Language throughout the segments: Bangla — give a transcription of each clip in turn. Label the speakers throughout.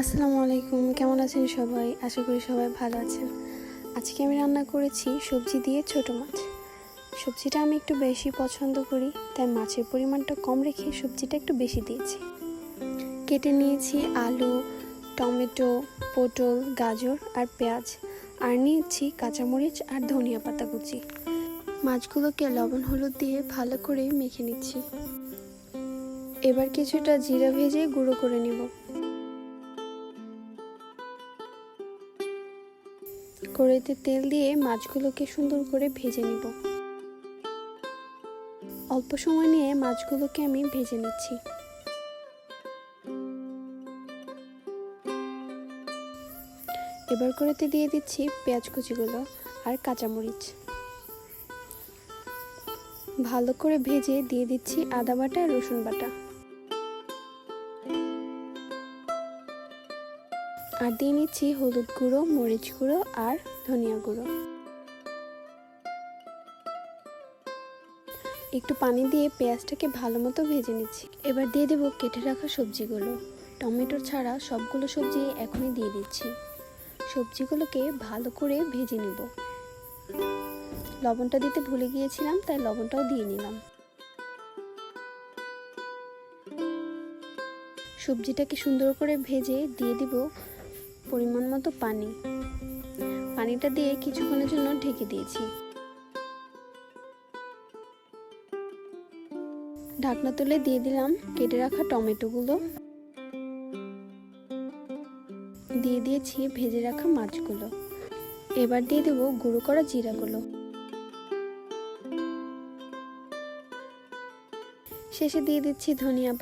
Speaker 1: আসসালামু আলাইকুম, কেমন আছেন সবাই? আশা করি সবাই ভালো আছেন। আজকে আমি রান্না করেছি সবজি দিয়ে ছোট মাছ। সবজিটা আমি একটু বেশি পছন্দ করি, তাই মাছের পরিমাণটা কম রেখে সবজিটা একটু বেশি দিয়েছি। কেটে নিয়েছি আলু, টমেটো, পটল, গাজর আর পেঁয়াজ, আর নিয়েছি কাঁচামরিচ আর ধনিয়া পাতা কুচি। মাছগুলোকে লবণ হলুদ দিয়ে ভালো করে মেখে নিচ্ছি। এবার কিছুটা জিরা ভেজে গুঁড়ো করে নিব। কড়াইতে তেল দিয়ে মাছগুলোকে সুন্দর করে ভেজে নিব। অল্প সময় নিয়ে মাছগুলোকে আমি ভেজে নিচ্ছি। এবার কড়াইতে দিয়ে দিচ্ছি পেঁয়াজ কুচিগুলো আর কাঁচামরিচ। ভালো করে ভেজে দিয়ে দিচ্ছি আদা বাটা আর রসুন বাটা, আর দিয়ে নিচ্ছি হলুদ গুঁড়ো, মরিচ গুঁড়ো আর ধনিয়া গুঁড়ো। একটু পানি দিয়ে পেঁয়াজটাকে ভালো মতো ভেজে নিচ্ছি। এবার দিয়ে দেবো কেটে রাখা সবজিগুলো। টমেটো ছাড়া সবগুলো সবজি এখনই দিয়ে দিচ্ছি। সবজিগুলোকে ভালো করে ভেজে নেব। লবণটা দিতে ভুলে গিয়েছিলাম, তাই লবণটাও দিয়ে নিলাম। সবজিটাকে সুন্দর করে ভেজে দিয়ে দিব পরিমাণ মতো পানি। পানিটা দিয়ে কিছুক্ষণের জন্য ঢেকে দিয়েছি। ঢাকনা তুলে দিয়ে দিলাম কেটে রাখা টমেটোগুলো, দিয়ে দিয়েছি ভেজে রাখা মাছগুলো। এবার দিয়ে দেবো গুঁড়ো করা জিরাগুলো। শেষে দিয়ে দিচ্ছি ধনিয়া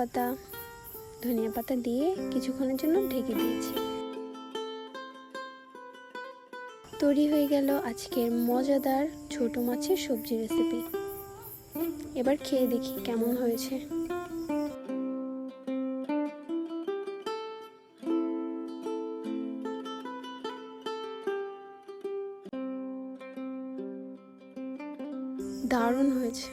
Speaker 1: পাতা দিয়ে কিছুক্ষণের জন্য ঢেকে দিয়েছি। তৈরি হয়ে গেল আজকের মজাদার ছোট মাছের সবজি রেসিপি। এবার খেয়ে দেখি কেমন হয়েছে। দারুণ হয়েছে।